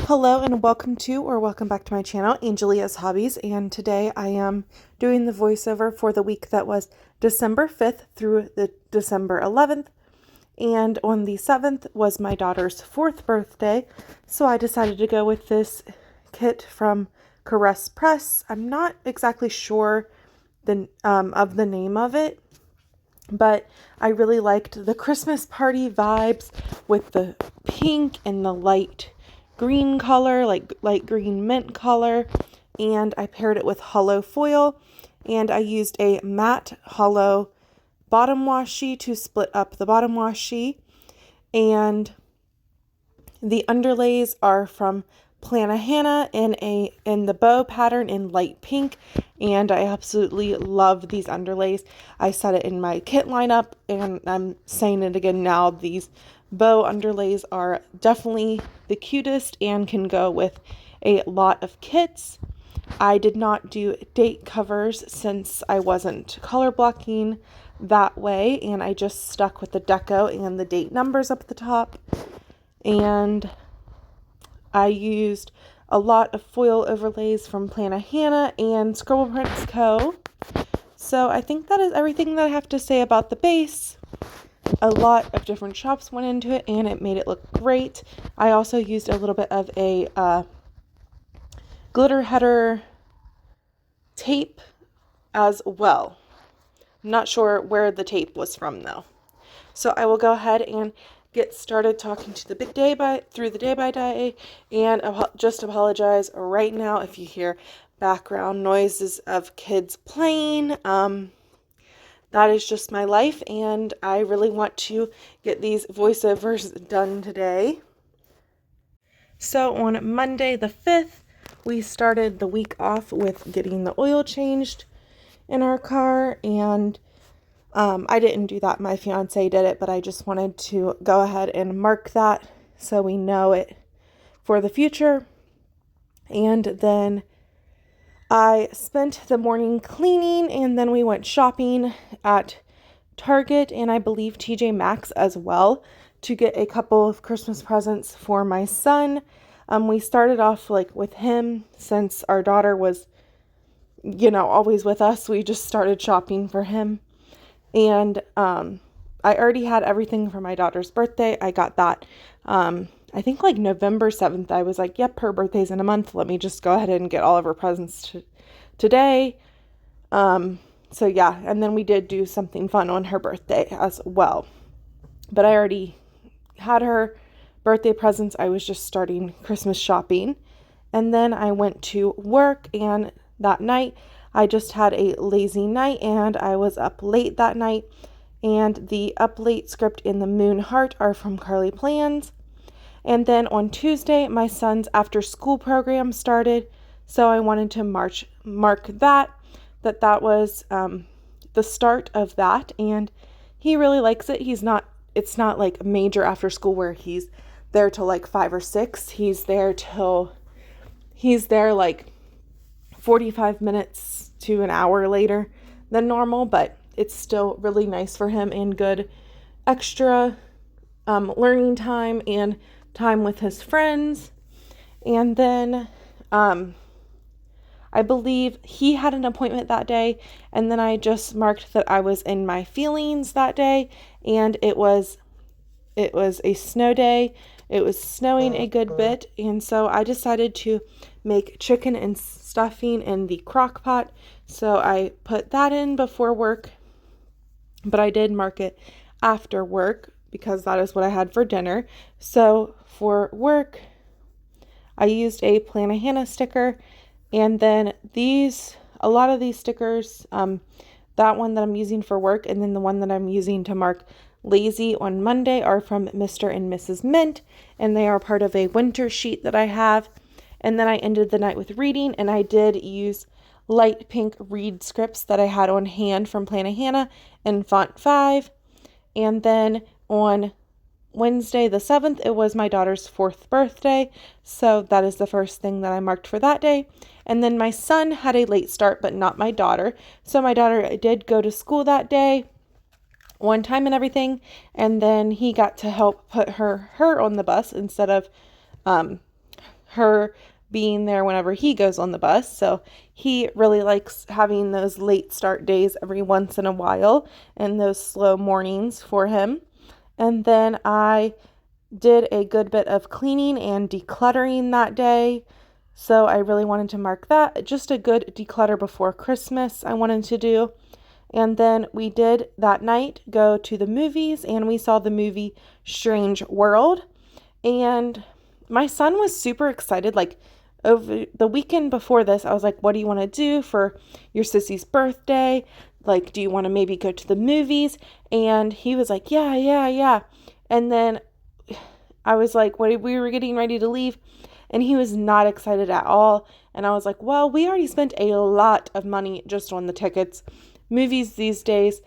Hello and welcome back to my channel, Angelia's Hobbies, and today I am doing the voiceover for the week that was December 5th through the December 11th, and on the 7th was my daughter's 4th birthday, so I decided to go with this kit from Caresspress. I'm not exactly sure of the name of it, but I really liked the Christmas party vibes with the pink and the light green color, like light green mint color, and I paired it with hollow foil, and I used a matte hollow bottom washi to split up the bottom washi, and the underlays are from Plannahannah in the bow pattern in light pink, and I absolutely love these underlays. I said it in my kit lineup, and I'm saying it again now. These bow underlays are definitely the cutest and can go with a lot of kits. I did not do date covers since I wasn't color blocking that way, and I just stuck with the deco and the date numbers up at the top. And I used a lot of foil overlays from Plannahannah and Scribble Co. So I think that is everything that I have to say about the base. A lot of different shops went into it and it made it look great. I also used a little bit of a glitter header tape as well. I'm not sure where the tape was from though. So I will go ahead and get started talking to the day by day, and just apologize right now if you hear background noises of kids playing. That is just my life, and I really want to get these voiceovers done today. So on Monday the 5th, we started the week off with getting the oil changed in our car, and I didn't do that. My fiance did it, but I just wanted to go ahead and mark that so we know it for the future. And then I spent the morning cleaning, and then we went shopping at Target and I believe TJ Maxx as well to get a couple of Christmas presents for my son. We started off with him since our daughter was, always with us. We just started shopping for him. And I already had everything for my daughter's birthday. I got that, I think November 7th. I was like, yep, her birthday's in a month. Let me just go ahead and get all of her presents today. So yeah, and then we did do something fun on her birthday as well. But I already had her birthday presents. I was just starting Christmas shopping. And then I went to work, and that night I just had a lazy night, and I was up late that night, and the up late script in the moon heart are from Carleaplans. And then on Tuesday, my son's after school program started, so I wanted to mark that was the start of that, and he really likes it. It's not like major after school where he's there till 5 or 6. He's there 45 minutes to an hour later than normal, but it's still really nice for him and good extra learning time and time with his friends. And then I believe he had an appointment that day, and then I just marked that I was in my feelings that day, and it was a snow day. It was snowing a good bit, and so I decided to make chicken and stuffing in the crock pot. So I put that in before work, but I did mark it after work because that is what I had for dinner. So for work, I used a Plannahannah sticker, and then a lot of these stickers, that one that I'm using for work, and then the one that I'm using to mark lazy on Monday are from Mr. and Mrs. Mint, and they are part of a winter sheet that I have. And then I ended the night with reading, and I did use light pink read scripts that I had on hand from Plannahannah in font 5. And then on Wednesday the 7th, it was my daughter's 4th birthday, so that is the first thing that I marked for that day. And then my son had a late start, but not my daughter, so my daughter did go to school that day on time and everything, and then he got to help put her on the bus instead of her being there whenever he goes on the bus. So he really likes having those late start days every once in a while and those slow mornings for him. And then I did a good bit of cleaning and decluttering that day. So I really wanted to mark that. Just a good declutter before Christmas I wanted to do. And then we did that night go to the movies, and we saw the movie Strange World. And my son was super excited. Like, over the weekend before this, I was like, what do you want to do for your sissy's birthday? Like, do you want to maybe go to the movies? And he was like, yeah. And then I was like, we were getting ready to leave, and he was not excited at all. And I was like, well, we already spent a lot of money just on the tickets. Movies these days,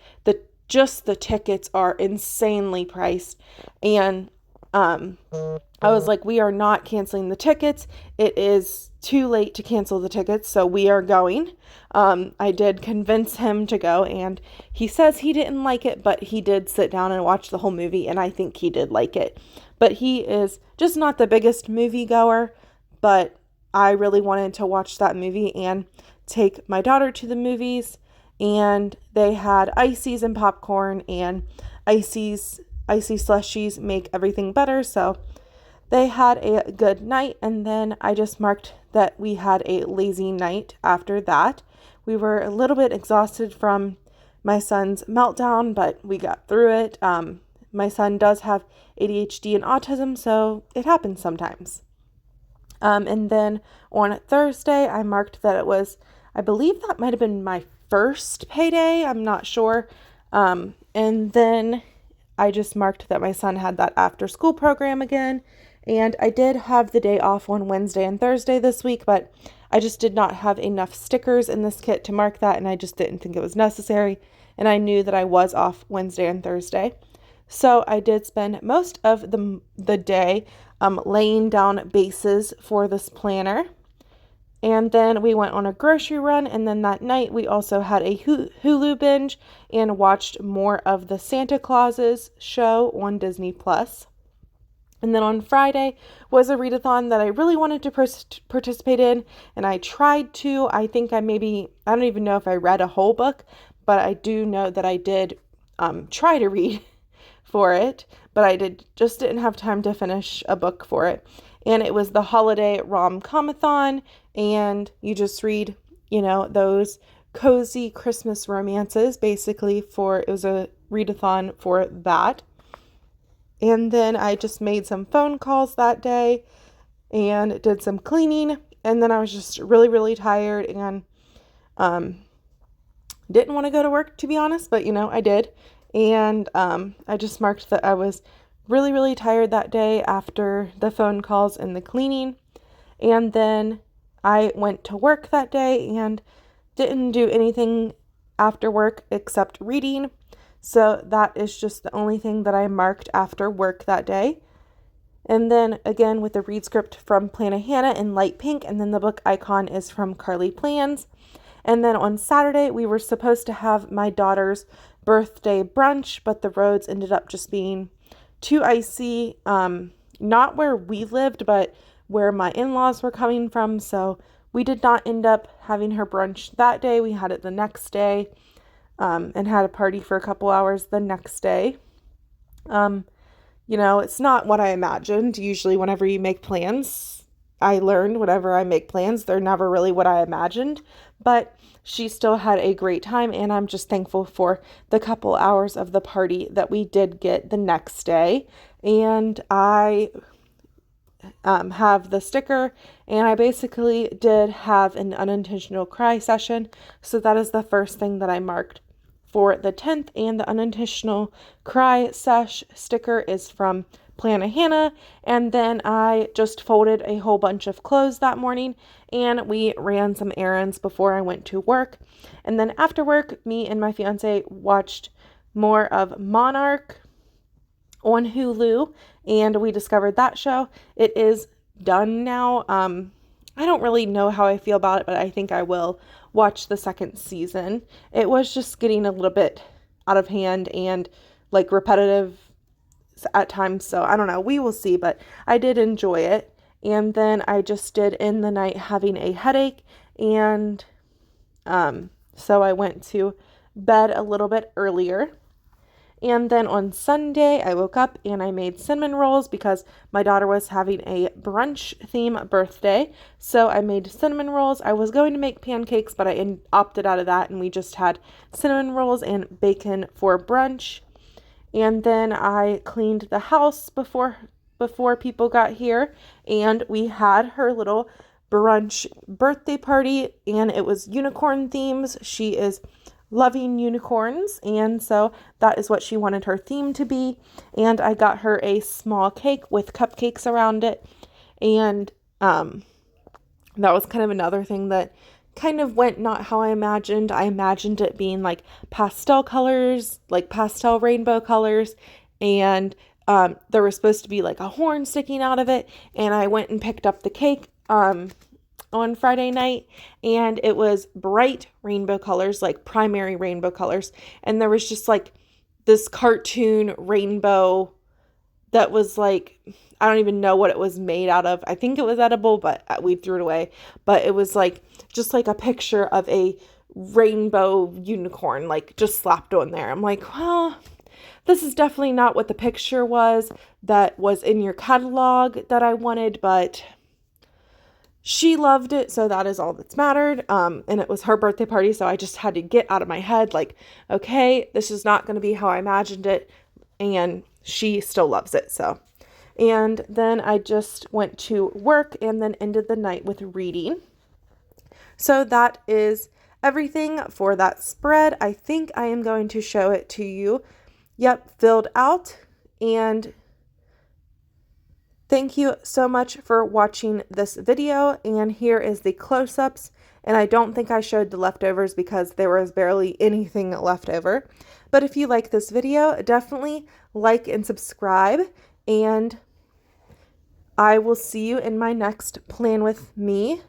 just the tickets are insanely priced. And I was like, we are not canceling the tickets. It is too late to cancel the tickets, so we are going. I did convince him to go, and he says he didn't like it, but he did sit down and watch the whole movie, and I think he did like it. But he is just not the biggest movie goer, but I really wanted to watch that movie and take my daughter to the movies, and they had ices and popcorn, and icy slushies make everything better, so they had a good night. And then I just marked that we had a lazy night after that. We were a little bit exhausted from my son's meltdown, but we got through it. My son does have ADHD and autism, so it happens sometimes. And then on Thursday, I marked that it was, I believe that might have been my first payday. I'm not sure. And then I just marked that my son had that after school program again. And I did have the day off on Wednesday and Thursday this week, but I just did not have enough stickers in this kit to mark that, and I just didn't think it was necessary. And I knew that I was off Wednesday and Thursday. So I did spend most of the day laying down bases for this planner. And then we went on a grocery run, and then that night we also had a Hulu binge and watched more of the Santa Clauses show on Disney+. And then on Friday was a readathon that I really wanted to participate in, and I tried to. I don't even know if I read a whole book, but I do know that I did try to read for it, but I didn't have time to finish a book for it. And it was the holiday rom-comathon, and you just read, those cozy Christmas romances, basically. It was a readathon for that. And then I just made some phone calls that day and did some cleaning. And then I was just really, really tired and didn't want to go to work, to be honest, but I did. And I just marked that I was really, really tired that day after the phone calls and the cleaning. And then I went to work that day and didn't do anything after work except reading. So that is just the only thing that I marked after work that day. And then again with the read script from Plannahannah in light pink, and then the book icon is from Carleaplans. And then on Saturday we were supposed to have my daughter's birthday brunch, but the roads ended up just being too icy, not where we lived, but where my in-laws were coming from. So we did not end up having her brunch that day. We had it the next day. And had a party for a couple hours the next day. It's not what I imagined. Usually whenever you make plans, I learned whenever I make plans, they're never really what I imagined. But she still had a great time, and I'm just thankful for the couple hours of the party that we did get the next day. And I have the sticker, and I basically did have an unintentional cry session. So that is the first thing that I marked for the 10th, and the unintentional cry sesh sticker is from Plannahannah. And then I just folded a whole bunch of clothes that morning, and we ran some errands before I went to work. And then after work, me and my fiance watched more of Monarch on Hulu, and we discovered that show. It is done now. I don't really know how I feel about it, but I think I will watch the second season. It was just getting a little bit out of hand and repetitive at times, so I don't know. We will see, but I did enjoy it. And then I just did in the night having a headache, and so I went to bed a little bit earlier. And then on Sunday, I woke up and I made cinnamon rolls because my daughter was having a brunch theme birthday. So I made cinnamon rolls. I was going to make pancakes, but I opted out of that, and we just had cinnamon rolls and bacon for brunch. And then I cleaned the house before people got here, and we had her little brunch birthday party, and it was unicorn themes. She is loving unicorns, and so that is what she wanted her theme to be. And I got her a small cake with cupcakes around it, and that was kind of another thing that kind of went not how I imagined. I imagined it being like pastel colors, like pastel rainbow colors, and there was supposed to be like a horn sticking out of it. And I went and picked up the cake on Friday night, and it was bright rainbow colors, like primary rainbow colors, and there was just like this cartoon rainbow that was like, I don't even know what it was made out of. I think it was edible, but we threw it away. But it was like just like a picture of a rainbow unicorn, like just slapped on there. I'm like, well, this is definitely not what the picture was that was in your catalog that I wanted, but she loved it, so that is all that's mattered. And it was her birthday party, so I just had to get out of my head, like, okay, this is not going to be how I imagined it, and she still loves it, so. And then I just went to work and then ended the night with reading. So that is everything for that spread. I think I am going to show it to you. Yep, filled out. And thank you so much for watching this video. And here is the close-ups. And I don't think I showed the leftovers because there was barely anything left over. But if you like this video, definitely like and subscribe. And I will see you in my next Plan With Me.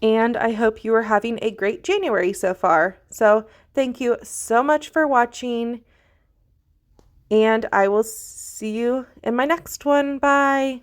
And I hope you are having a great January so far. So thank you so much for watching. And I will see you in my next one. Bye.